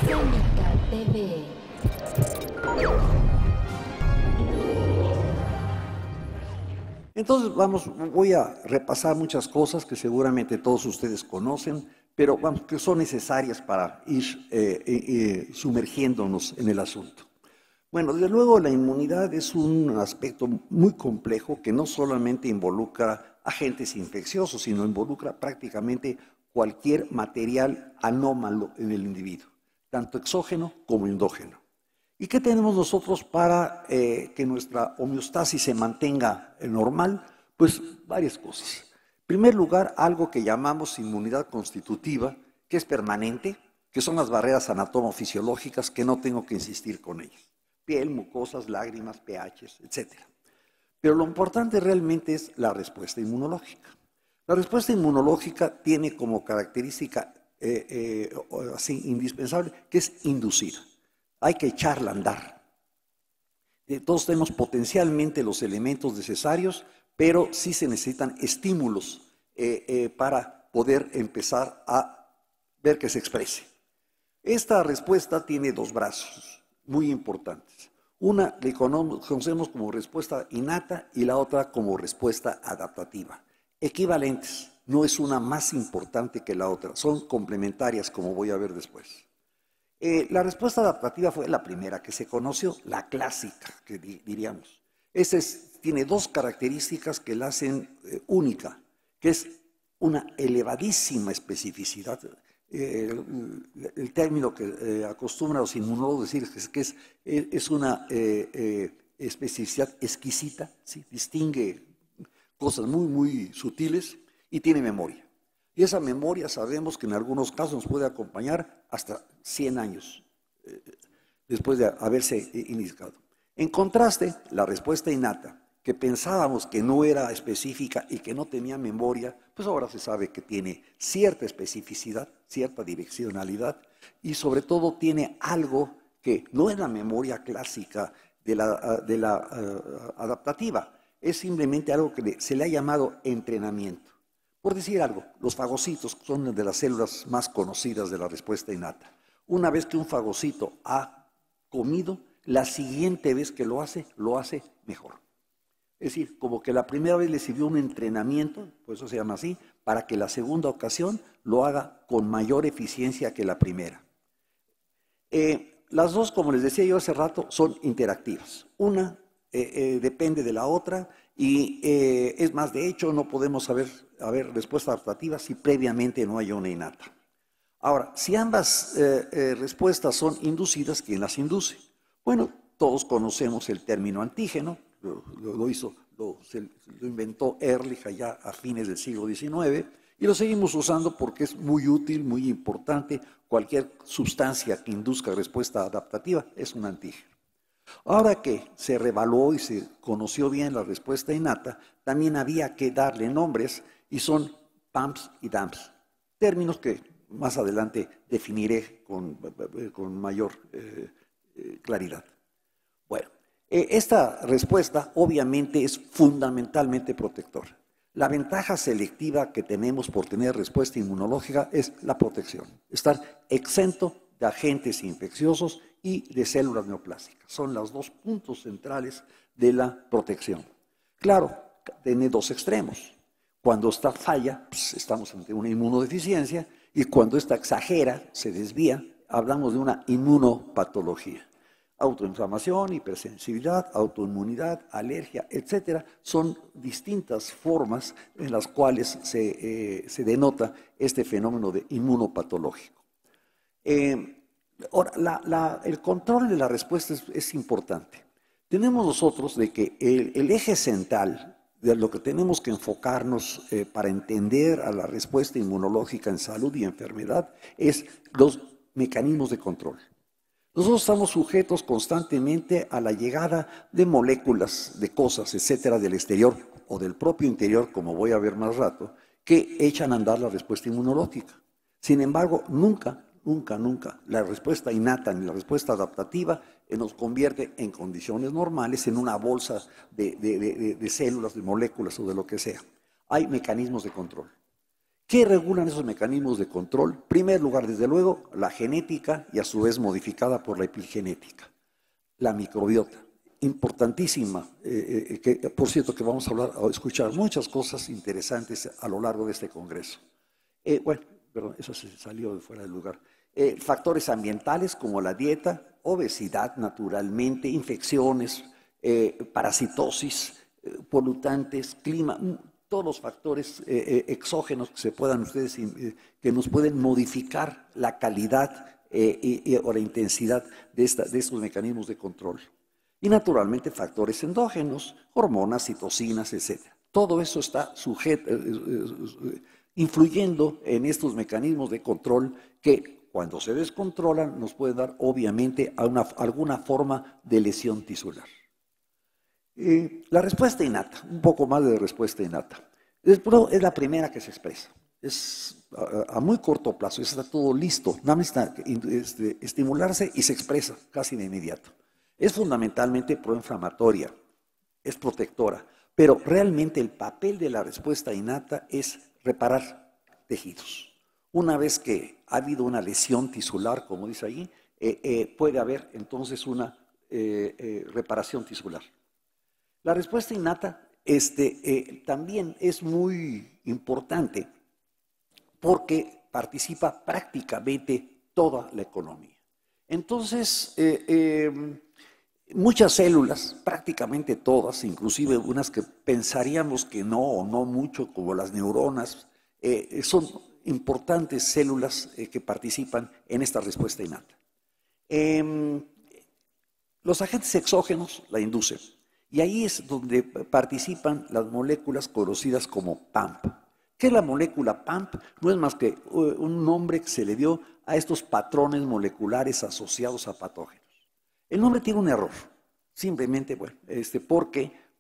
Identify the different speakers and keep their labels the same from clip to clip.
Speaker 1: Cénica TV.
Speaker 2: Entonces, voy a repasar muchas cosas que seguramente todos ustedes conocen, pero vamos, que son necesarias para ir sumergiéndonos en el asunto. Bueno, desde luego la inmunidad es un aspecto muy complejo que no solamente involucra agentes infecciosos, sino involucra prácticamente cualquier material anómalo en el individuo, tanto exógeno como endógeno. ¿Y qué tenemos nosotros para que nuestra homeostasis se mantenga normal? Pues varias cosas. En primer lugar, algo que llamamos inmunidad constitutiva, que es permanente, que son las barreras anatomofisiológicas que no tengo que insistir con ellas. Piel, mucosas, lágrimas, pHs, etc. Pero lo importante realmente es la respuesta inmunológica. La respuesta inmunológica tiene como característica así indispensable que es inducida. Hay que echarla a andar. Todos tenemos potencialmente los elementos necesarios, pero sí se necesitan estímulos para poder empezar a ver que se exprese. Esta respuesta tiene dos brazos muy importantes. Una le conocemos como respuesta innata y la otra como respuesta adaptativa. Equivalentes, no es una más importante que la otra, son complementarias, como voy a ver después. La respuesta adaptativa fue la primera que se conoció, la clásica, que diríamos. Tiene dos características que la hacen única, que es una elevadísima especificidad. El término que acostumbran los inmunólogos decir es que es una especificidad exquisita, ¿sí? Distingue cosas muy, muy sutiles y tiene memoria. Y esa memoria sabemos que en algunos casos nos puede acompañar hasta 100 años después de haberse iniciado. En contraste, la respuesta innata, que pensábamos que no era específica y que no tenía memoria, pues ahora se sabe que tiene cierta especificidad, cierta direccionalidad y sobre todo tiene algo que no es la memoria clásica de la adaptativa, es simplemente algo que se le ha llamado entrenamiento. Por decir algo, los fagocitos son de las células más conocidas de la respuesta innata. Una vez que un fagocito ha comido, la siguiente vez que lo hace mejor. Es decir, como que la primera vez le sirvió un entrenamiento, por eso se llama así, para que la segunda ocasión lo haga con mayor eficiencia que la primera. Las dos, como les decía yo hace rato, son interactivas. Una depende de la otra y es más, de hecho, no podemos haber respuesta adaptativa si previamente no hay una innata. Ahora, si ambas respuestas son inducidas, ¿quién las induce? Bueno, todos conocemos el término antígeno, lo inventó Ehrlich allá a fines del siglo XIX y lo seguimos usando porque es muy útil, muy importante. Cualquier sustancia que induzca respuesta adaptativa es un antígeno. Ahora que se revaluó y se conoció bien la respuesta innata, también había que darle nombres y son PAMPs y DAMPs, términos que más adelante definiré con mayor claridad. Bueno, esta respuesta obviamente es fundamentalmente protectora. La ventaja selectiva que tenemos por tener respuesta inmunológica es la protección, estar exento de agentes infecciosos y de células neoplásicas. Son los dos puntos centrales de la protección. Claro, tiene dos extremos. Cuando esta falla, pues estamos ante una inmunodeficiencia, y cuando esta exagera, se desvía, hablamos de una inmunopatología. Autoinflamación, hipersensibilidad, autoinmunidad, alergia, etcétera, son distintas formas en las cuales se denota este fenómeno de inmunopatológico. Ahora, el control de la respuesta es importante. Tenemos nosotros de que el eje central de lo que tenemos que enfocarnos para entender a la respuesta inmunológica en salud y enfermedad es los mecanismos de control. Nosotros estamos sujetos constantemente a la llegada de moléculas, de cosas, etcétera, del exterior o del propio interior, como voy a ver más rato, que echan a andar la respuesta inmunológica. Sin embargo, nunca la respuesta innata ni la respuesta adaptativa nos convierte en condiciones normales en una bolsa de células, de moléculas o de lo que sea. Hay mecanismos de control. ¿Qué regulan esos mecanismos de control? En primer lugar, desde luego, la genética y a su vez modificada por la epigenética. La microbiota, importantísima, que por cierto que vamos a hablar, a escuchar muchas cosas interesantes a lo largo de este congreso. Bueno, perdón, eso se salió de fuera del lugar. Factores ambientales como la dieta, obesidad naturalmente, infecciones, parasitosis, polutantes, clima, todos los factores exógenos que se puedan ustedes, que nos pueden modificar la calidad o la intensidad de estos mecanismos de control. Y naturalmente factores endógenos, hormonas, citocinas, etc. Todo eso está sujeto, influyendo en estos mecanismos de control que cuando se descontrolan nos pueden dar obviamente alguna forma de lesión tisular. La respuesta innata, un poco más de respuesta innata. Es la primera que se expresa. Es a muy corto plazo, está todo listo, nada más está estimularse y se expresa casi de inmediato. Es fundamentalmente proinflamatoria, es protectora, pero realmente el papel de la respuesta innata es reparar tejidos. Una vez que ha habido una lesión tisular, como dice allí, puede haber entonces una reparación tisular. La respuesta innata también es muy importante porque participa prácticamente toda la economía. Entonces, muchas células, prácticamente todas, inclusive unas que pensaríamos que no o no mucho, como las neuronas, son importantes células que participan en esta respuesta innata. Los agentes exógenos la inducen. Y ahí es donde participan las moléculas conocidas como PAMP. ¿Qué es la molécula PAMP? No es más que un nombre que se le dio a estos patrones moleculares asociados a patógenos. El nombre tiene un error, simplemente, bueno,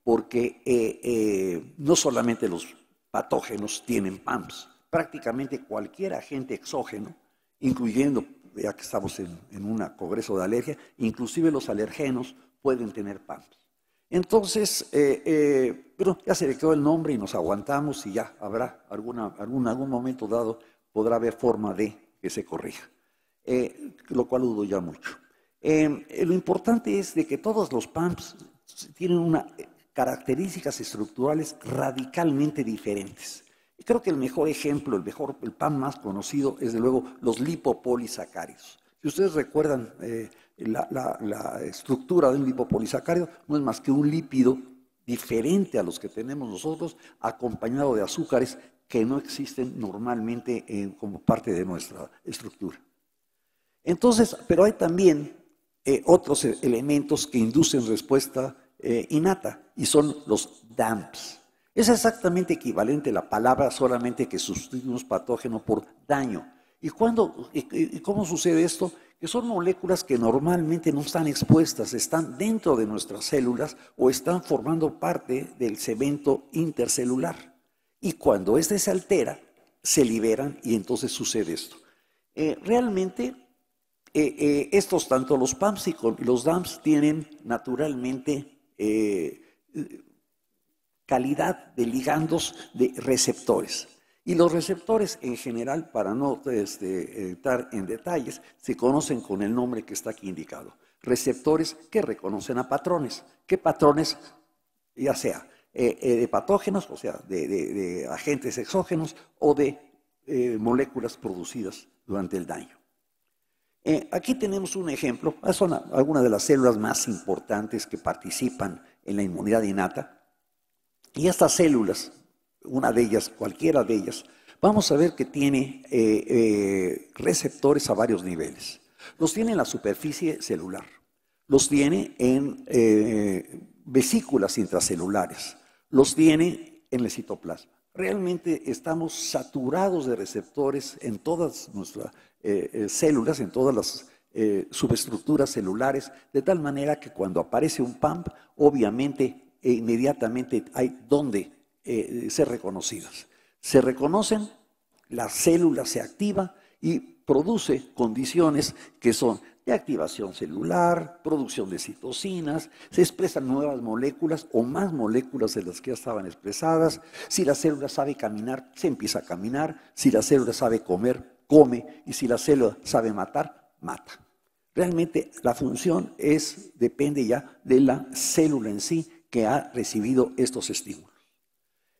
Speaker 2: porque no solamente los patógenos tienen PAMPs, prácticamente cualquier agente exógeno, incluyendo, ya que estamos en un congreso de alergia, inclusive los alergenos pueden tener PAMPs. Entonces, pero ya se le quedó el nombre y nos aguantamos y ya habrá algún momento dado, podrá haber forma de que se corrija, lo cual dudo ya mucho. Lo importante es de que todos los PAMPs tienen unas características estructurales radicalmente diferentes. Y creo que el mejor ejemplo, el PAMP más conocido es de luego los lipopolisacáridos. Si ustedes recuerdan la estructura de un lipopolisacárido, no es más que un lípido diferente a los que tenemos nosotros, acompañado de azúcares que no existen normalmente como parte de nuestra estructura. Entonces, pero hay también otros elementos que inducen respuesta innata y son los DAMPs. Es exactamente equivalente a la palabra, solamente que sustituimos patógeno por daño. ¿Y cómo sucede esto? Que son moléculas que normalmente no están expuestas, están dentro de nuestras células o están formando parte del cemento intercelular. Y cuando este se altera, se liberan y entonces sucede esto. Realmente, estos, tanto los PAMPs y los DAMPs, tienen naturalmente calidad de ligandos de receptores. Y los receptores en general, para no entrar en detalles, se conocen con el nombre que está aquí indicado. Receptores que reconocen a patrones. ¿Qué patrones? Ya sea de patógenos, o sea, de agentes exógenos o de moléculas producidas durante el daño. Aquí tenemos un ejemplo, son algunas de las células más importantes que participan en la inmunidad innata. Y estas células, una de ellas, cualquiera de ellas, vamos a ver que tiene receptores a varios niveles. Los tiene en la superficie celular, los tiene en vesículas intracelulares, los tiene en el citoplasma. Realmente estamos saturados de receptores en todas nuestras células, en todas las subestructuras celulares, de tal manera que cuando aparece un PAMP, obviamente inmediatamente hay donde ser reconocidas. Se reconocen, la célula se activa y produce condiciones que son de activación celular, producción de citocinas, se expresan nuevas moléculas o más moléculas de las que ya estaban expresadas. Si la célula sabe caminar, se empieza a caminar. Si la célula sabe comer, come. Y si la célula sabe matar, mata. Realmente la función depende ya de la célula en sí que ha recibido estos estímulos.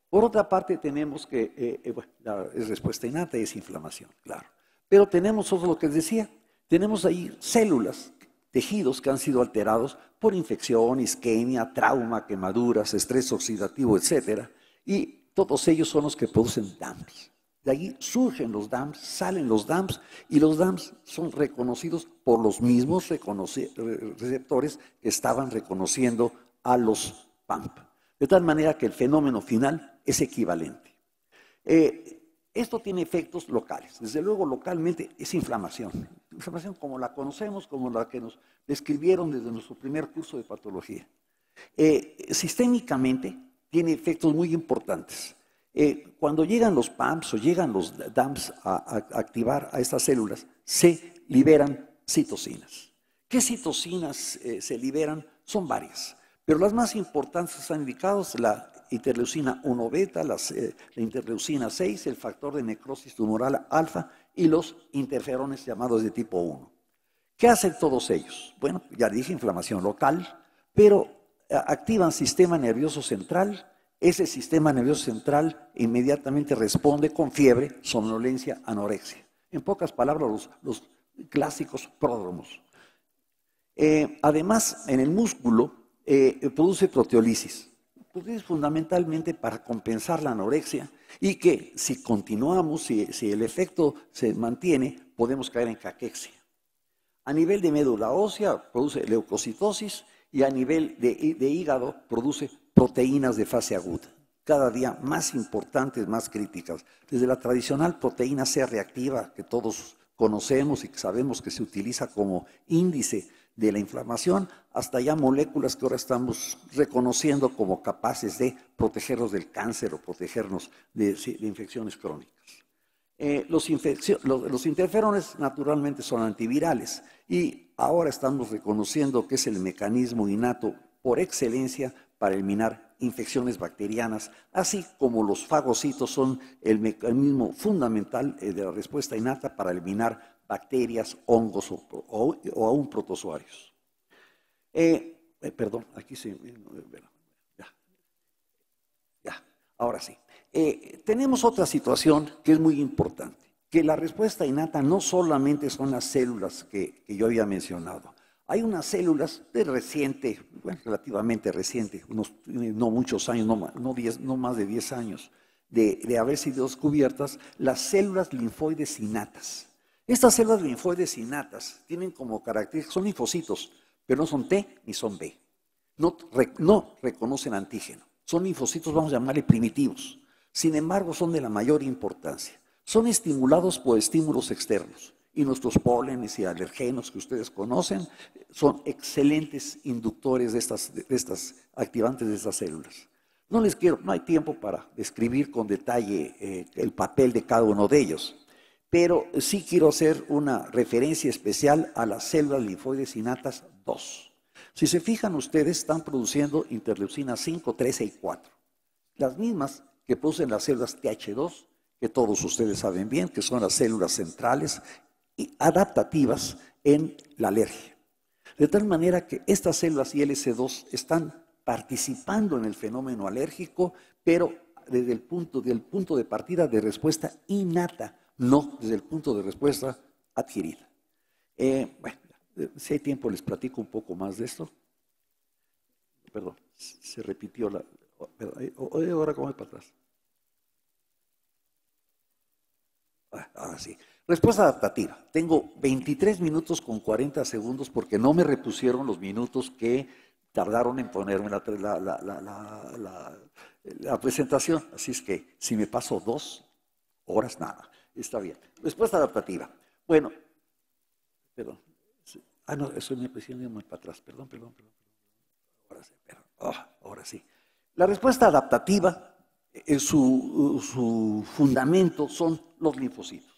Speaker 2: Por otra parte, tenemos que, bueno, la respuesta innata es inflamación, claro. Pero tenemos otro, lo que les decía, tenemos ahí células, tejidos que han sido alterados por infección, isquemia, trauma, quemaduras, estrés oxidativo, etcétera. Y todos ellos son los que producen DAMPs. De ahí surgen los DAMPs, salen los DAMPs, y los DAMPs son reconocidos por los mismos receptores que estaban reconociendo a los PAMP. De tal manera que el fenómeno final es equivalente. Esto tiene efectos locales. Desde luego, localmente es inflamación. Inflamación como la conocemos, como la que nos describieron desde nuestro primer curso de patología. Sistémicamente tiene efectos muy importantes. Cuando llegan los PAMPs o llegan los DAMPs a activar a estas células, se liberan citocinas. ¿Qué citocinas se liberan? Son varias. Pero las más importantes están indicadas: la interleucina 1 beta, la interleucina 6, el factor de necrosis tumoral alfa y los interferones llamados de tipo 1. ¿Qué hacen todos ellos? Bueno, ya dije, inflamación local, pero activan sistema nervioso central. Ese sistema nervioso central inmediatamente responde con fiebre, somnolencia, anorexia. En pocas palabras, los clásicos pródromos. Además, en el músculo, produce proteólisis. Proteólisis fundamentalmente para compensar la anorexia, y que si continuamos, si el efecto se mantiene, podemos caer en caquexia. A nivel de médula ósea produce leucocitosis, y a nivel de hígado produce proteínas de fase aguda, cada día más importantes, más críticas. Desde la tradicional proteína C reactiva que todos conocemos y que sabemos que se utiliza como índice de la inflamación, hasta ya moléculas que ahora estamos reconociendo como capaces de protegernos del cáncer o protegernos de infecciones crónicas. Los interferones naturalmente son antivirales, y ahora estamos reconociendo que es el mecanismo innato por excelencia para eliminar infecciones bacterianas, así como los fagocitos son el mecanismo fundamental de la respuesta innata para eliminar bacterias, hongos o aún protozoarios. Perdón, aquí se... Ya, ahora sí. Tenemos otra situación que es muy importante, que la respuesta innata no solamente son las células que yo había mencionado. Hay unas células de reciente, bueno, relativamente reciente, no muchos años, no más de 10 años, de haber sido descubiertas, las células linfoides innatas. Estas células linfoides innatas tienen como características, son linfocitos, pero no son T ni son B. No reconocen antígeno. Son linfocitos, vamos a llamarle primitivos. Sin embargo, son de la mayor importancia. Son estimulados por estímulos externos. Y nuestros pólenes y alergenos que ustedes conocen son excelentes inductores de estas activantes de estas células. No hay tiempo para describir con detalle el papel de cada uno de ellos, pero sí quiero hacer una referencia especial a las células linfoides innatas 2. Si se fijan ustedes, están produciendo interleucinas 5, 13 y 4. Las mismas que producen las células TH2, que todos ustedes saben bien, que son las células centrales y adaptativas en la alergia. De tal manera que estas células ILC2 están participando en el fenómeno alérgico, pero desde el punto de partida de respuesta innata, no desde el punto de respuesta adquirida. Bueno, si hay tiempo les platico un poco más de esto. Perdón, se repitió la... Ahora, ¿cómo es para atrás? Ahora sí. Respuesta adaptativa. Tengo 23 minutos con 40 segundos porque no me repusieron los minutos que tardaron en ponerme la presentación. Así es que si me paso 2 horas, nada. Está bien. Respuesta adaptativa. Bueno, perdón. No, eso me pusieron muy para atrás. Perdón. Ahora sí, ahora sí. La respuesta adaptativa, su fundamento son los linfocitos.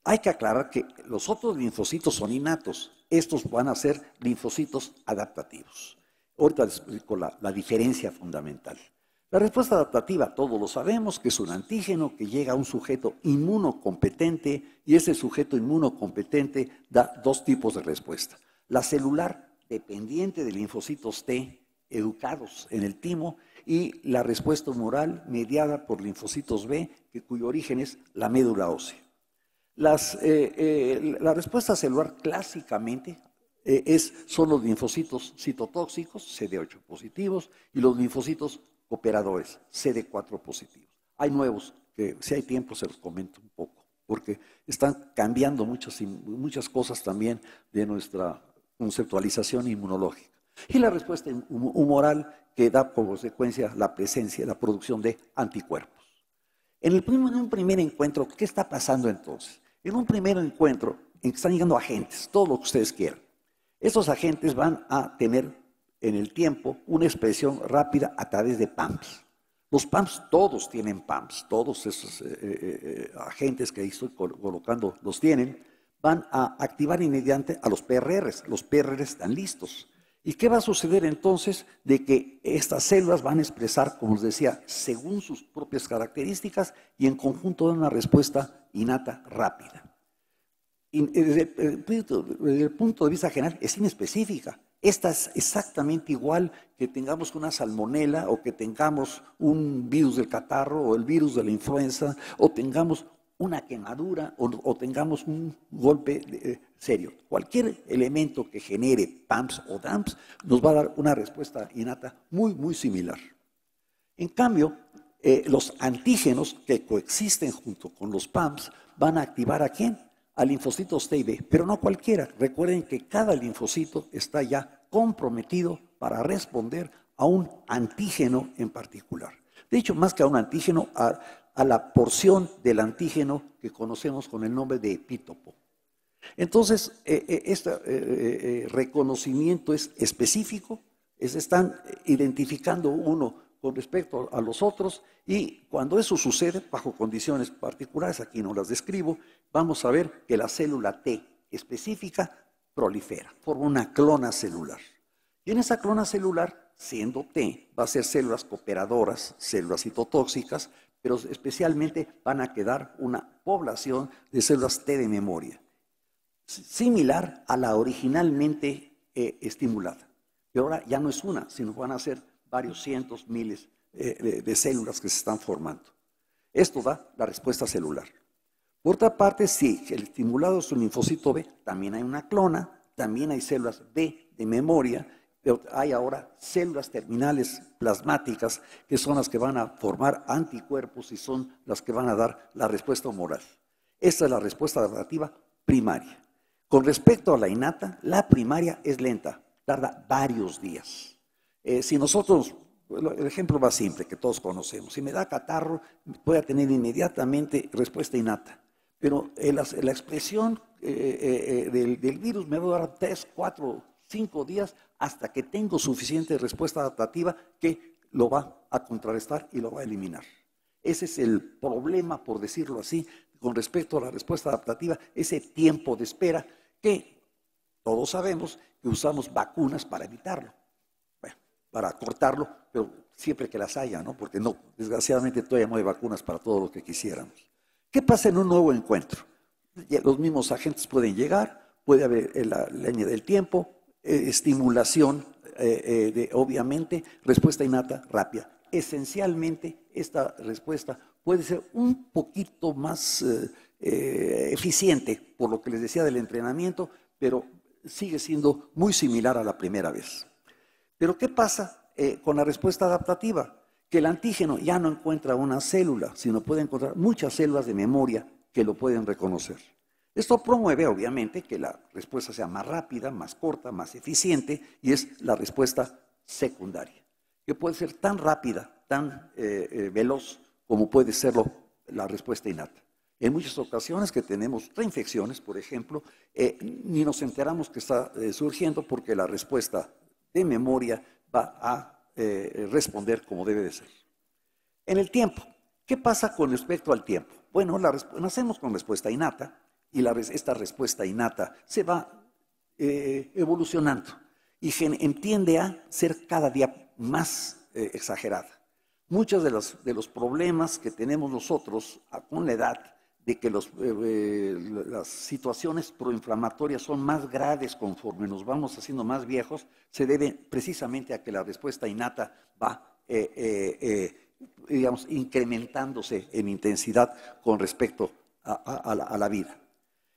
Speaker 2: Hay que aclarar que los otros linfocitos son innatos. Estos van a ser linfocitos adaptativos. Ahorita les explico la diferencia fundamental. La respuesta adaptativa, todos lo sabemos, que es un antígeno que llega a un sujeto inmunocompetente y ese sujeto inmunocompetente da dos tipos de respuesta. La celular, dependiente de linfocitos T, educados en el timo, y la respuesta humoral mediada por linfocitos B, cuyo origen es la médula ósea. La respuesta celular clásicamente son los linfocitos citotóxicos, CD8 positivos, y los linfocitos cooperadores, CD4 positivos. Hay nuevos, que si hay tiempo se los comento un poco, porque están cambiando muchas cosas también de nuestra conceptualización inmunológica. Y la respuesta humoral, que da por consecuencia la presencia, la producción de anticuerpos. En un primer encuentro, ¿qué está pasando entonces? En un primer encuentro, en que están llegando agentes, todo lo que ustedes quieran. Esos agentes van a tener en el tiempo una expresión rápida a través de PAMPs. Los PAMPs, todos tienen PAMPs, todos esos agentes que ahí estoy colocando los tienen, van a activar inmediatamente a los PRRs. Los PRRs están listos. ¿Y qué va a suceder entonces? De que estas células van a expresar, como les decía, según sus propias características y en conjunto dan una respuesta innata rápida. Y desde el punto de vista general es inespecífica. Esta es exactamente igual que tengamos una salmonela o que tengamos un virus del catarro o el virus de la influenza o tengamos una quemadura o tengamos un golpe serio. Cualquier elemento que genere PAMPs o DAMPs nos va a dar una respuesta innata muy, muy similar. En cambio, los antígenos que coexisten junto con los PAMPs van a activar ¿a quién? A linfocitos T y B, pero no cualquiera. Recuerden que cada linfocito está ya comprometido para responder a un antígeno en particular. De hecho, más que a un antígeno, a la porción del antígeno que conocemos con el nombre de epítopo. Entonces, este reconocimiento es específico, están identificando uno con respecto a los otros y cuando eso sucede, bajo condiciones particulares, aquí no las describo, vamos a ver que la célula T específica prolifera, forma una clona celular. Y en esa clona celular, siendo T, va a ser células cooperadoras, células citotóxicas, pero especialmente van a quedar una población de células T de memoria, similar a la originalmente estimulada. Pero ahora ya no es una, sino van a ser varios cientos, miles de células que se están formando. Esto da la respuesta celular. Por otra parte, si el estimulado es un linfocito B, también hay una clona, también hay células B de memoria, pero hay ahora células terminales plasmáticas que son las que van a formar anticuerpos y son las que van a dar la respuesta humoral. Esta es la respuesta adaptativa primaria. Con respecto a la innata, la primaria es lenta, tarda varios días. Si nosotros, el ejemplo más simple que todos conocemos, si me da catarro, voy a tener inmediatamente respuesta innata. Pero la expresión del virus me va a dar 3, 4, 5 días hasta que tengo suficiente respuesta adaptativa que lo va a contrarrestar y lo va a eliminar. Ese es el problema, por decirlo así, con respecto a la respuesta adaptativa, ese tiempo de espera que todos sabemos que usamos vacunas para evitarlo, bueno, para cortarlo, pero siempre que las haya, ¿no? Porque no, desgraciadamente todavía no hay vacunas para todo lo que quisiéramos. ¿Qué pasa en un nuevo encuentro? Los mismos agentes pueden llegar, puede haber la línea del tiempo, estimulación, obviamente, respuesta innata rápida. Esencialmente, esta respuesta puede ser un poquito más eficiente, por lo que les decía del entrenamiento, pero sigue siendo muy similar a la primera vez. Pero ¿qué pasa con la respuesta adaptativa? Que el antígeno ya no encuentra una célula, sino puede encontrar muchas células de memoria que lo pueden reconocer. Esto promueve, obviamente, que la respuesta sea más rápida, más corta, más eficiente, y es la respuesta secundaria, que puede ser tan rápida, tan veloz, como puede serlo la respuesta innata. En muchas ocasiones que tenemos reinfecciones, por ejemplo, ni nos enteramos que está surgiendo porque la respuesta de memoria va a responder como debe de ser. En el tiempo, ¿qué pasa con respecto al tiempo? Bueno, nacemos con respuesta innata y esta respuesta innata se va evolucionando y tiende a ser cada día más exagerada. Muchos de los problemas que tenemos nosotros con la edad, de que las situaciones proinflamatorias son más graves conforme nos vamos haciendo más viejos, se debe precisamente a que la respuesta innata va, digamos, incrementándose en intensidad con respecto a la vida.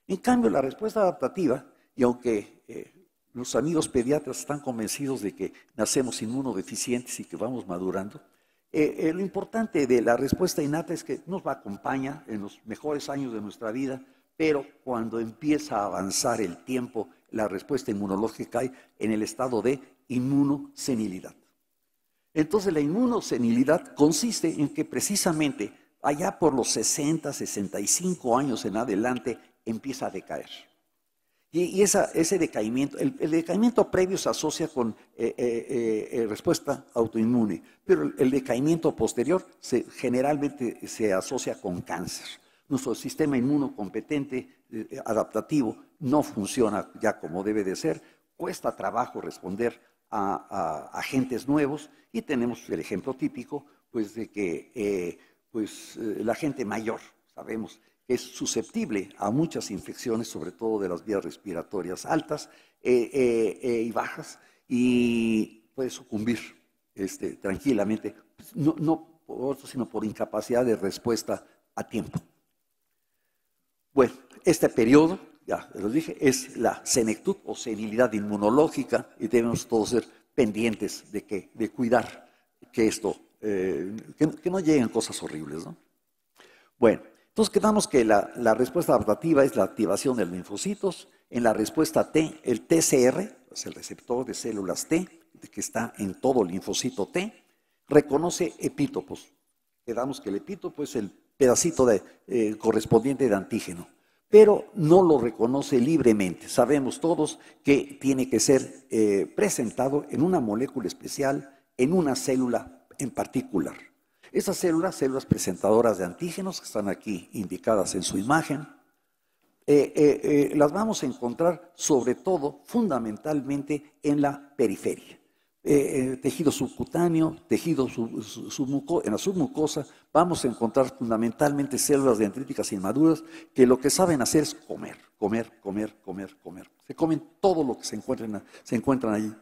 Speaker 2: En cambio, la respuesta adaptativa, y aunque los amigos pediatras están convencidos de que nacemos inmunodeficientes y que vamos madurando, lo importante de la respuesta innata es que nos acompaña en los mejores años de nuestra vida, pero cuando empieza a avanzar el tiempo, la respuesta inmunológica cae en el estado de inmunosenilidad. Entonces la inmunosenilidad consiste en que precisamente allá por los 60, 65 años en adelante empieza a decaer. Y ese decaimiento, el decaimiento previo se asocia con respuesta autoinmune, pero el decaimiento posterior generalmente se asocia con cáncer. Nuestro sistema inmunocompetente, adaptativo, no funciona ya como debe de ser, cuesta trabajo responder a agentes nuevos y tenemos el ejemplo típico pues, de que la gente mayor, sabemos, es susceptible a muchas infecciones, sobre todo de las vías respiratorias altas y bajas, y puede sucumbir tranquilamente, no por otro, sino por incapacidad de respuesta a tiempo. Bueno, este periodo, ya lo dije, es la senectud o senilidad inmunológica y debemos todos ser pendientes de cuidar que esto, que no lleguen cosas horribles, ¿no? Bueno. Entonces quedamos que la respuesta adaptativa es la activación de los linfocitos. En la respuesta T, el TCR, es el receptor de células T, que está en todo linfocito T, reconoce epítopos. Quedamos que el epítopo es el pedacito correspondiente de antígeno, pero no lo reconoce libremente. Sabemos todos que tiene que ser presentado en una molécula especial, en una célula en particular. Esas células presentadoras de antígenos, que están aquí indicadas en su imagen, las vamos a encontrar sobre todo, fundamentalmente, en la periferia. Tejido subcutáneo, tejido en la submucosa, vamos a encontrar fundamentalmente células dendríticas inmaduras que lo que saben hacer es comer. Se comen todo lo que se encuentran allí.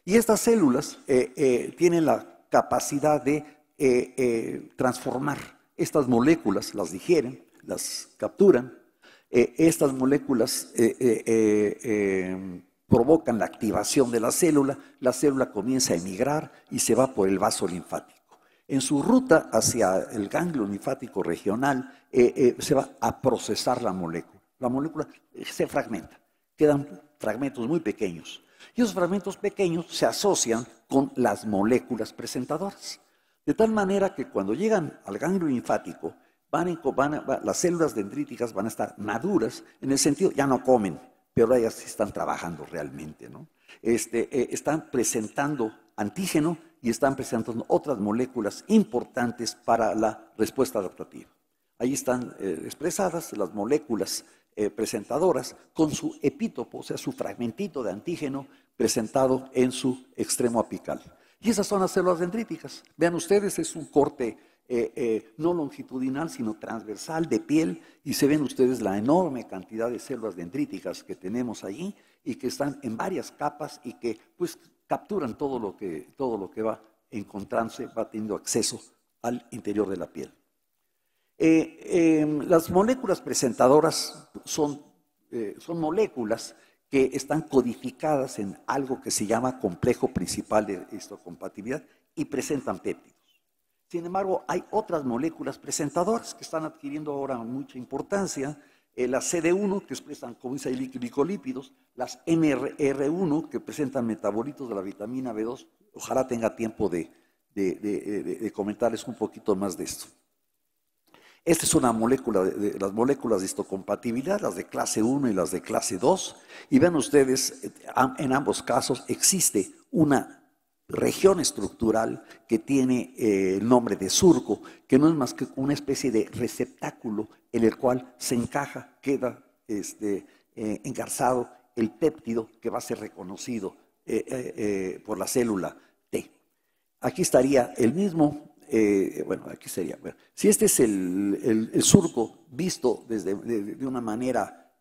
Speaker 2: Y estas células tienen la capacidad de transformar estas moléculas, las digieren, las capturan. Estas moléculas provocan la activación de la célula comienza a emigrar y se va por el vaso linfático. En su ruta hacia el ganglio linfático regional se va a procesar la molécula. La molécula se fragmenta, quedan fragmentos muy pequeños. Y esos fragmentos pequeños se asocian con las moléculas presentadoras. De tal manera que cuando llegan al ganglio linfático, las células dendríticas van a estar maduras, en el sentido, ya no comen, pero ahora ya sí están trabajando realmente, ¿no? Están presentando antígeno y están presentando otras moléculas importantes para la respuesta adaptativa. Ahí están expresadas las moléculas presentadoras con su epítopo, o sea, su fragmentito de antígeno presentado en su extremo apical. Y esas son las células dendríticas. Vean ustedes, es un corte no longitudinal, sino transversal de piel, y se ven ustedes la enorme cantidad de células dendríticas que tenemos allí y que están en varias capas y que pues capturan todo lo que va encontrándose, va teniendo acceso al interior de la piel. Las moléculas presentadoras son moléculas que están codificadas en algo que se llama complejo principal de histocompatibilidad y presentan péptidos. Sin embargo, hay otras moléculas presentadoras que están adquiriendo ahora mucha importancia. Las CD1, que expresan, como dice ahí, glicolípidos, las MR1, que presentan metabolitos de la vitamina B2. Ojalá tenga tiempo de comentarles un poquito más de esto. Esta es una molécula, las moléculas de histocompatibilidad, las de clase 1 y las de clase 2. Y vean ustedes, en ambos casos existe una región estructural que tiene el nombre de surco, que no es más que una especie de receptáculo en el cual se encaja, queda engarzado el péptido que va a ser reconocido por la célula T. Aquí estaría el mismo, bueno, aquí sería, bueno, si este es el surco visto de una manera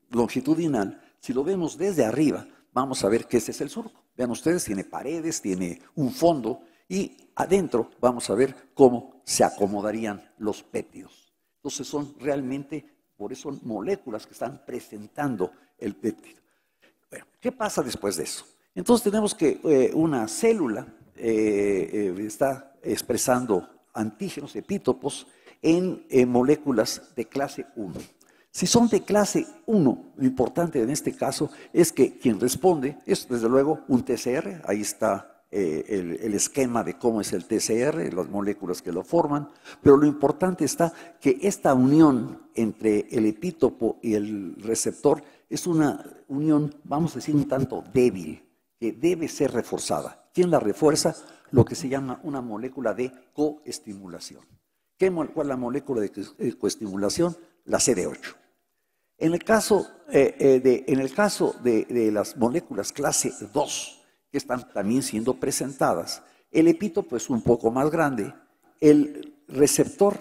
Speaker 2: longitudinal, si lo vemos desde arriba, vamos a ver que ese es el surco. Vean ustedes, tiene paredes, tiene un fondo y adentro vamos a ver cómo se acomodarían los péptidos. Entonces son realmente, por eso son moléculas que están presentando el péptido. Bueno, ¿qué pasa después de eso? Entonces tenemos que una célula está expresando antígenos, epítopos, en moléculas de clase 1. Si son de clase 1, lo importante en este caso es que quien responde es desde luego un TCR, ahí está el esquema de cómo es el TCR, las moléculas que lo forman, pero lo importante está que esta unión entre el epítopo y el receptor es una unión, vamos a decir, un tanto débil, que debe ser reforzada. ¿Quién la refuerza? Lo que se llama una molécula de coestimulación. ¿Cuál es la molécula de coestimulación? La CD8. En el caso de las moléculas clase 2, que están también siendo presentadas, el epítopo es un poco más grande, el receptor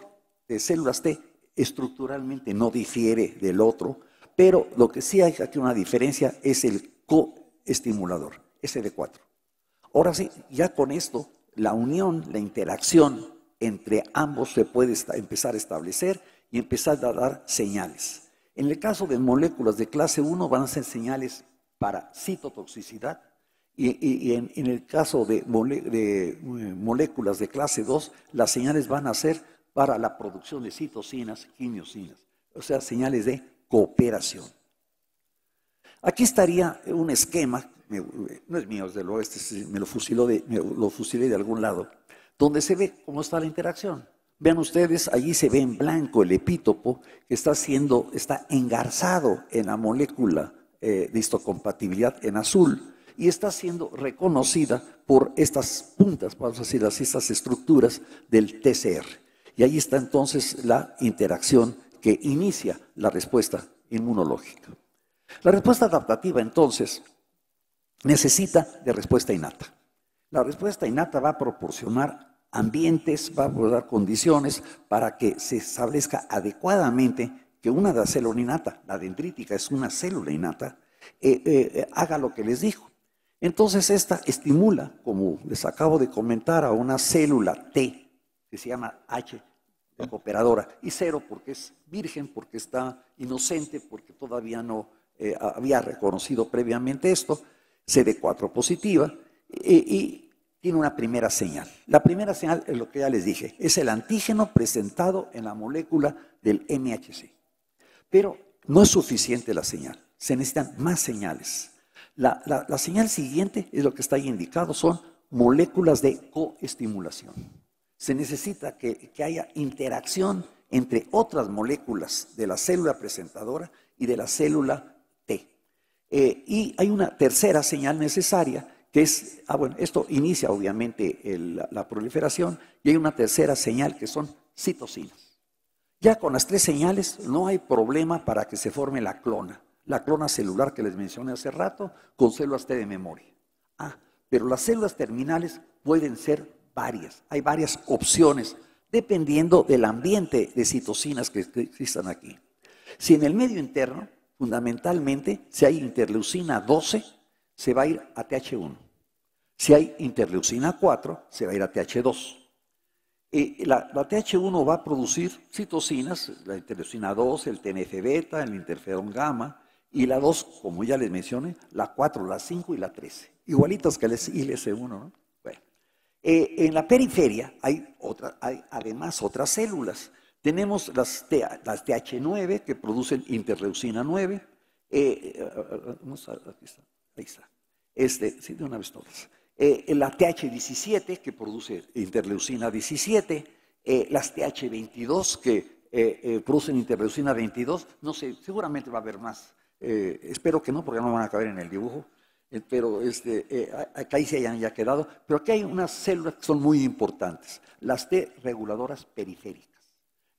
Speaker 2: de células T estructuralmente no difiere del otro, pero lo que sí hay aquí una diferencia es el coestimulador, SD4. Ahora sí, ya con esto, la unión, la interacción entre ambos se puede empezar a establecer y empezar a dar señales. En el caso de moléculas de clase 1 van a ser señales para citotoxicidad y en el caso de moléculas de clase 2, las señales van a ser para la producción de citocinas, quimiosinas, o sea, señales de cooperación. Aquí estaría un esquema, no es mío, desde luego, me lo fusilé de algún lado, donde se ve cómo está la interacción. Vean ustedes, allí se ve en blanco el epítopo que está engarzado en la molécula de histocompatibilidad en azul y está siendo reconocida por estas puntas, vamos a decir así, estas estructuras del TCR. Y ahí está entonces la interacción que inicia la respuesta inmunológica. La respuesta adaptativa, entonces, necesita de respuesta innata. La respuesta innata va a proporcionar ambientes, va a dar condiciones para que se establezca adecuadamente que una de las células innata, la dendrítica es una célula innata, haga lo que les dijo. Entonces esta estimula, como les acabo de comentar, a una célula T, que se llama H de cooperadora, y 0 porque es virgen, porque está inocente, porque todavía no había reconocido previamente esto, CD4 positiva, y tiene una primera señal. La primera señal es lo que ya les dije, es el antígeno presentado en la molécula del MHC. Pero no es suficiente la señal, se necesitan más señales. La señal siguiente es lo que está ahí indicado, son moléculas de coestimulación. Se necesita que haya interacción entre otras moléculas de la célula presentadora y de la célula T. Y hay una tercera señal necesaria, que es, bueno, esto inicia obviamente la proliferación, y hay una tercera señal que son citocinas. Ya con las tres señales no hay problema para que se forme la clona celular que les mencioné hace rato, con células T de memoria. Pero las células terminales pueden ser varias, hay varias opciones, dependiendo del ambiente de citocinas que existan aquí. Si en el medio interno, fundamentalmente, si hay interleucina 12, se va a ir a TH1. Si hay interleucina 4, se va a ir a TH2. La TH1 va a producir citocinas, la interleucina 2, el TNF-beta, el interferón gamma, y la 2, como ya les mencioné, la 4, la 5 y la 13. Igualitas que el ILS1, ¿no? Bueno. En la periferia hay además otras células. Tenemos las TH9 que producen interleucina 9. Aquí está, ahí está. Sí, de una vez todas. La TH17 que produce interleucina 17. Las TH22 que producen interleucina 22. No sé, seguramente va a haber más. Espero que no, porque no van a caber en el dibujo. pero acá ahí se hayan ya quedado. Pero aquí hay unas células que son muy importantes, las T reguladoras periféricas.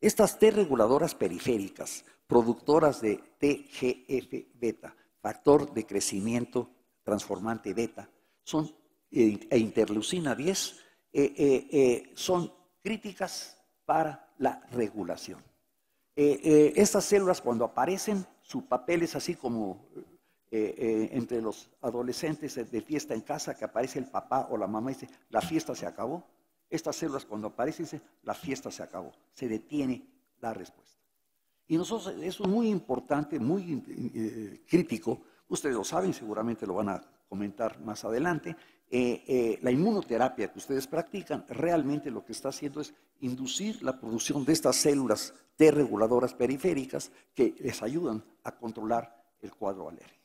Speaker 2: Estas T reguladoras periféricas, productoras de TGF-beta, factor de crecimiento transformante beta, son, e interleucina 10, son críticas para la regulación. Estas células cuando aparecen, su papel es así como entre los adolescentes de fiesta en casa, que aparece el papá o la mamá y dice, la fiesta se acabó. Estas células cuando aparecen dicen, la fiesta se acabó, se detiene la respuesta. Y nosotros, eso es muy importante, muy crítico, ustedes lo saben, seguramente lo van a comentar más adelante. La inmunoterapia que ustedes practican realmente lo que está haciendo es inducir la producción de estas células T reguladoras periféricas que les ayudan a controlar el cuadro alérgico.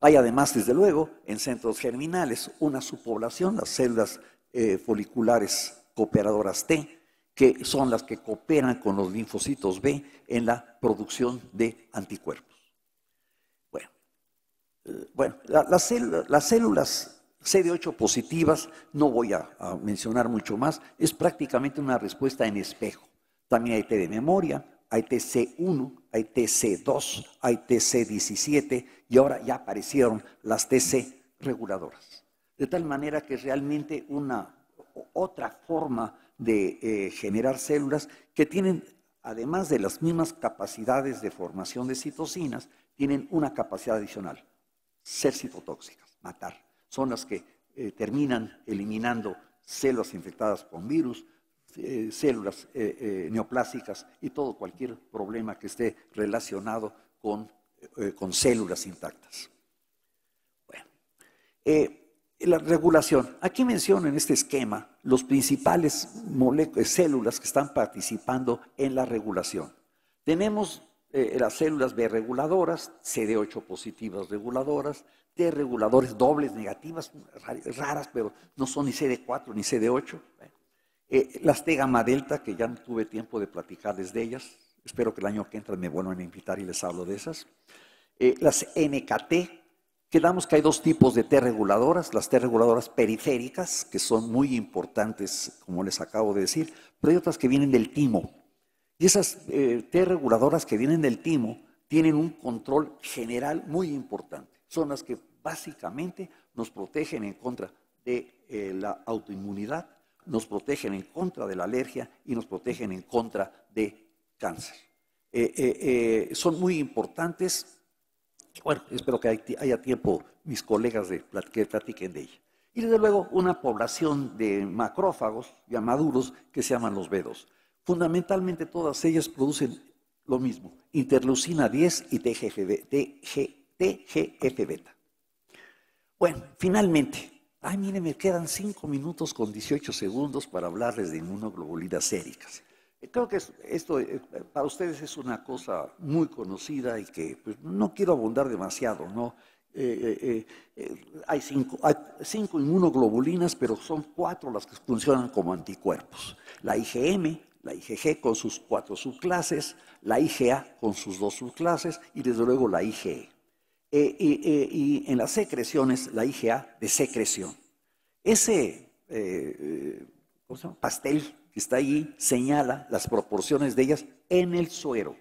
Speaker 2: Hay además, desde luego, en centros germinales una subpoblación, las células foliculares cooperadoras T, que son las que cooperan con los linfocitos B en la producción de anticuerpos. Bueno, las células CD8 positivas, no voy a mencionar mucho más, es prácticamente una respuesta en espejo. También hay T de memoria, hay TC1, hay TC2, hay TC17 y ahora ya aparecieron las TC reguladoras. De tal manera que es realmente otra forma de generar células que tienen, además de las mismas capacidades de formación de citocinas, tienen una capacidad adicional, ser citotóxicas, matar. Son las que terminan eliminando células infectadas con virus, células neoplásicas y cualquier problema que esté relacionado con células intactas. Bueno, la regulación. Aquí menciono en este esquema los principales células que están participando en la regulación. Tenemos las células B reguladoras, CD8 positivas reguladoras, T reguladores dobles negativas, raras, pero no son ni CD4 ni CD8. Las T gamma delta, que ya no tuve tiempo de platicarles de ellas, espero que el año que entra me vuelvan a invitar y les hablo de esas. Las NKT, quedamos que hay dos tipos de T reguladoras, las T reguladoras periféricas, que son muy importantes, como les acabo de decir, pero hay otras que vienen del timo. Y esas T reguladoras que vienen del timo tienen un control general muy importante. Son las que básicamente nos protegen en contra de la autoinmunidad, nos protegen en contra de la alergia y nos protegen en contra de cáncer. Son muy importantes. Bueno, espero que haya tiempo mis colegas que platiquen de ella. Y desde luego una población de macrófagos ya maduros que se llaman los B2. Fundamentalmente todas ellas producen lo mismo, interleucina 10 y TGF-beta. Bueno, finalmente, miren, me quedan 5 minutos con 18 segundos para hablarles de inmunoglobulinas séricas. Creo que esto para ustedes es una cosa muy conocida y que pues, no quiero abundar demasiado, ¿no? Hay cinco inmunoglobulinas, pero son 4 las que funcionan como anticuerpos. La IgM, la IgG con sus 4 subclases, la IgA con sus 2 subclases y desde luego la IgE. Y en las secreciones, la IgA de secreción. Ese ¿cómo se llama? Pastel que está ahí señala las proporciones de ellas en el suero.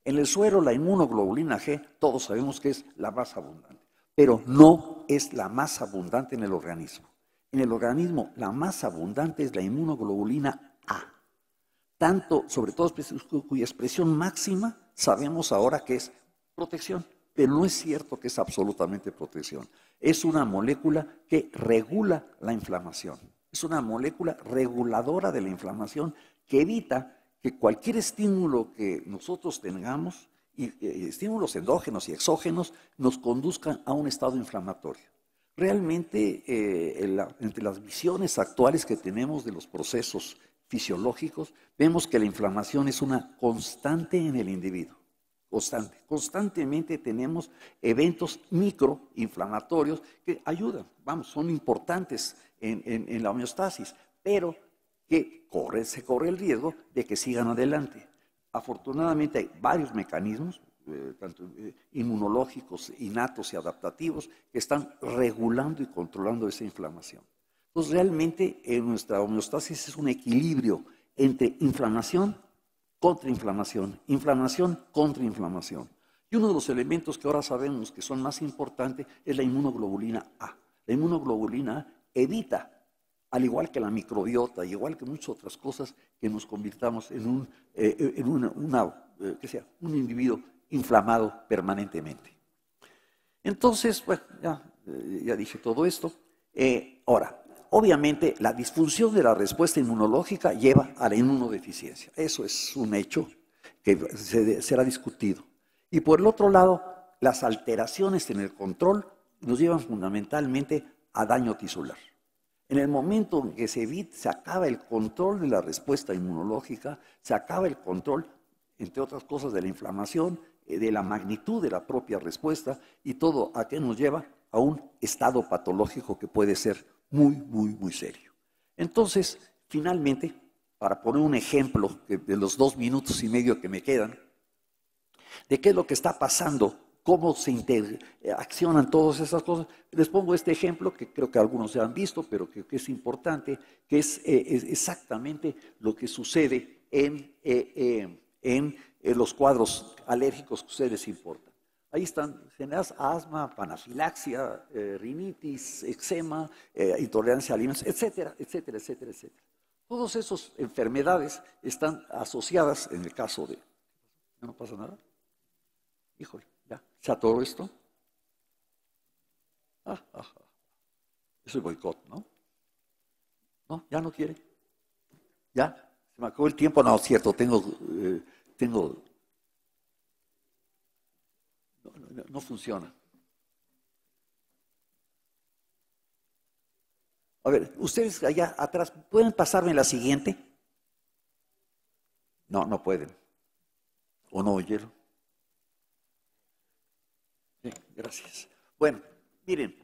Speaker 2: En el suero la inmunoglobulina G, todos sabemos que es la más abundante, pero no es la más abundante en el organismo. En el organismo la más abundante es la inmunoglobulina A. Tanto, sobre todo, cuya expresión máxima sabemos ahora que es protección, pero no es cierto que es absolutamente protección. Es una molécula que regula la inflamación. Es una molécula reguladora de la inflamación que evita que cualquier estímulo que nosotros tengamos, estímulos endógenos y exógenos, nos conduzcan a un estado inflamatorio. Realmente, entre las visiones actuales que tenemos de los procesos fisiológicos, vemos que la inflamación es una constante en el individuo. Constantemente tenemos eventos microinflamatorios que ayudan, son importantes en la homeostasis, pero que se corre el riesgo de que sigan adelante. Afortunadamente hay varios mecanismos, tanto inmunológicos, innatos y adaptativos, que están regulando y controlando esa inflamación. Entonces, realmente nuestra homeostasis es un equilibrio entre inflamación contra inflamación, inflamación contra inflamación. Y uno de los elementos que ahora sabemos que son más importantes es la inmunoglobulina A. La inmunoglobulina A evita, al igual que la microbiota, igual que muchas otras cosas, que nos convirtamos en un individuo inflamado permanentemente. Entonces, bueno, ya dije todo esto. Ahora, obviamente, la disfunción de la respuesta inmunológica lleva a la inmunodeficiencia. Eso es un hecho que será discutido. Y por el otro lado, las alteraciones en el control nos llevan fundamentalmente a daño tisular. En el momento en que se acaba el control de la respuesta inmunológica, se acaba el control, entre otras cosas, de la inflamación, de la magnitud de la propia respuesta, y todo a qué nos lleva a un estado patológico que puede ser muy, muy, muy serio. Entonces, finalmente, para poner un ejemplo de los 2 minutos y medio que me quedan, de qué es lo que está pasando, cómo se accionan todas esas cosas, les pongo este ejemplo que creo que algunos ya han visto, pero que es importante, que es exactamente lo que sucede en los cuadros alérgicos que a ustedes les importan. Ahí están asma, anafilaxia, rinitis, eczema, intolerancia a alimentos, etcétera, etcétera, etcétera, etcétera. Todas esas enfermedades están asociadas, en el caso de... ¿No pasa nada? Híjole, ya, ¿se atoró esto? Eso es boicot, ¿no? ¿No? ¿Ya no quiere? ¿Ya? ¿Se me acabó el tiempo? No, es cierto, no funciona. A ver, ustedes allá atrás, ¿pueden pasarme la siguiente? No, no pueden. ¿O no oyeron? Sí, gracias. Bueno, miren,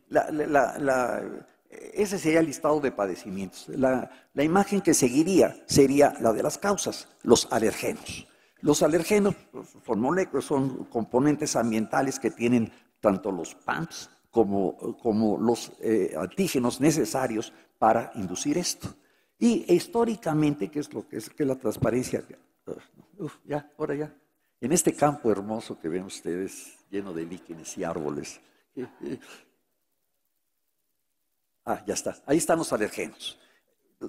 Speaker 2: ese sería el listado de padecimientos. La imagen que seguiría sería la de las causas, los alergenos. Los alergenos son moléculas, son componentes ambientales que tienen tanto los PAMPs como los antígenos necesarios para inducir esto. Y históricamente, ¿qué es lo que es la transparencia? Ya, ahora ya. En este campo hermoso que ven ustedes, lleno de líquenes y árboles. Ya está. Ahí están los alergenos.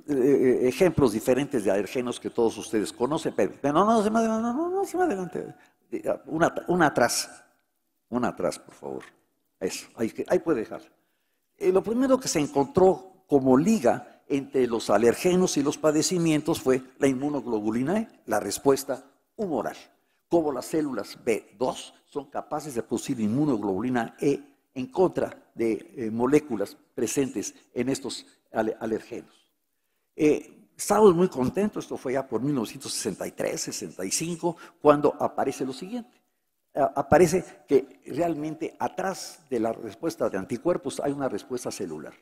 Speaker 2: Ejemplos diferentes de alergenos que todos ustedes conocen, pero no se me adelante. Una atrás, por favor. Eso, ahí puede dejar. Lo primero que se encontró como liga entre los alergenos y los padecimientos fue la inmunoglobulina E, la respuesta humoral. Como las células B2 son capaces de producir inmunoglobulina E en contra de moléculas presentes en estos alergenos. Estamos muy contentos, esto fue ya por 1963, 65, cuando aparece lo siguiente. Aparece que realmente atrás de la respuesta de anticuerpos hay una respuesta celular.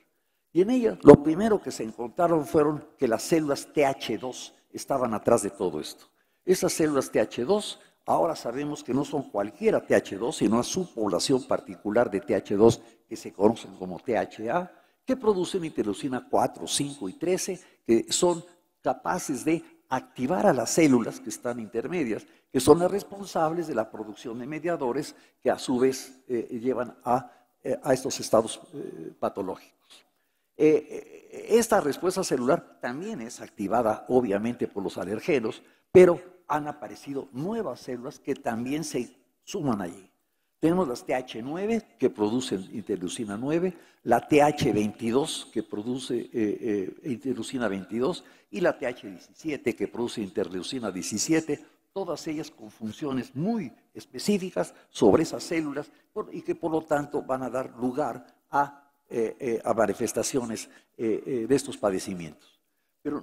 Speaker 2: Y en ella lo primero que se encontraron fueron que las células TH2 estaban atrás de todo esto. Esas células TH2 ahora sabemos que no son cualquiera TH2, sino una subpoblación particular de TH2 que se conocen como THA, que producen interleucina 4, 5 y 13, que son capaces de activar a las células que están intermedias, que son las responsables de la producción de mediadores que a su vez llevan a estos estados patológicos. Esta respuesta celular también es activada obviamente por los alergenos, pero han aparecido nuevas células que también se suman allí. Tenemos las TH9 que producen interleucina 9, la TH22 que produce interleucina 22 y la TH17 que produce interleucina 17, todas ellas con funciones muy específicas sobre esas células y que por lo tanto van a dar lugar a manifestaciones de estos padecimientos. Pero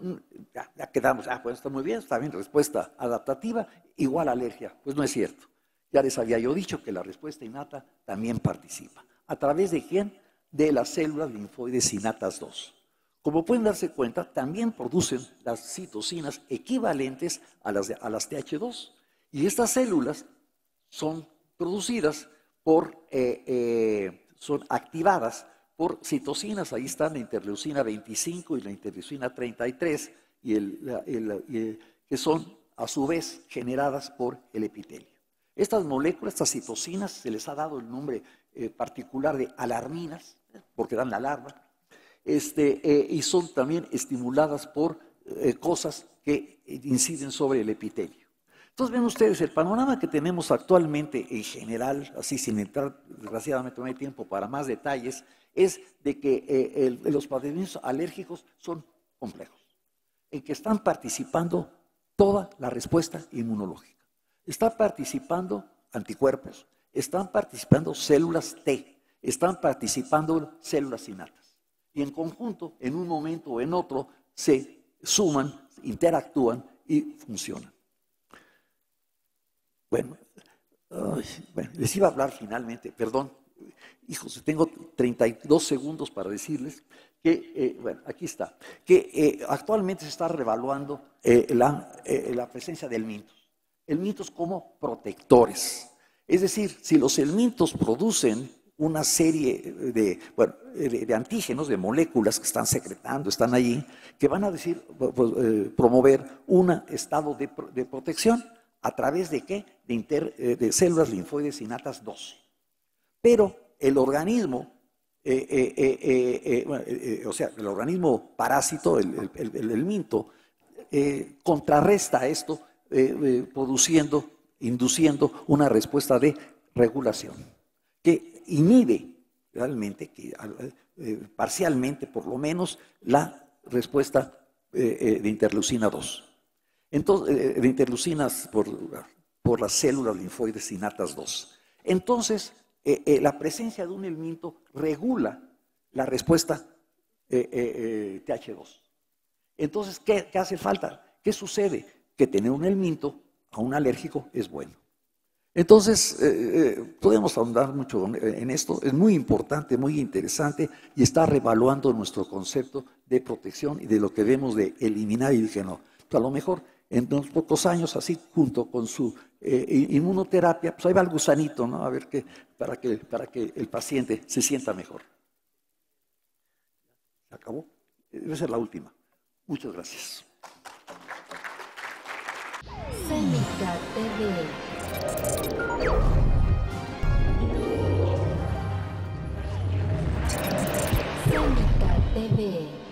Speaker 2: ya quedamos, pues está muy bien, está bien, respuesta adaptativa igual alergia. Pues no es cierto. Ya les había yo dicho que la respuesta innata también participa. ¿A través de quién? De las células linfoides innatas 2. Como pueden darse cuenta, también producen las citocinas equivalentes a las TH2. Y estas células son producidas son activadas por citocinas. Ahí están la interleucina 25 y la interleucina 33, que son a su vez generadas por el epitelio. Estas moléculas, estas citocinas, se les ha dado el nombre particular de alarminas, porque dan la alarma, y son también estimuladas por cosas que inciden sobre el epitelio. Entonces ven ustedes, el panorama que tenemos actualmente en general, así sin entrar, desgraciadamente no hay tiempo para más detalles, es de que los padecimientos alérgicos son complejos, en que están participando toda la respuesta inmunológica. Están participando anticuerpos, están participando células T, están participando células innatas. Y en conjunto, en un momento o en otro, se suman, interactúan y funcionan. Bueno, les iba a hablar finalmente, perdón, hijos, tengo 32 segundos para decirles que, bueno, aquí está, que actualmente se está reevaluando la presencia de helmintos. Helmintos como protectores. Es decir, si los helmintos producen una serie de antígenos, de moléculas que están secretando, están allí, que van a promover un estado de protección. ¿A través de qué? De células linfoides innatas 2. Pero el organismo, o sea, el organismo parásito, el helminto, contrarresta esto, induciendo una respuesta de regulación, que inhibe realmente, parcialmente por lo menos, la respuesta de interleucina 2. Entonces, de interleucinas por las células linfoides innatas 2. Entonces, la presencia de un helminto regula la respuesta TH2. Entonces, ¿qué hace falta? ¿Qué sucede? Que tener un helminto a un alérgico es bueno. Entonces, podemos ahondar mucho en esto. Es muy importante, muy interesante y está revaluando nuestro concepto de protección y de lo que debemos de eliminar y que no. A lo mejor en unos pocos años, así junto con su inmunoterapia, pues ahí va el gusanito, ¿no? A ver para que el paciente se sienta mejor. ¿Se acabó? Debe ser la última. Muchas gracias.
Speaker 1: Cénica TV. Cénica TV.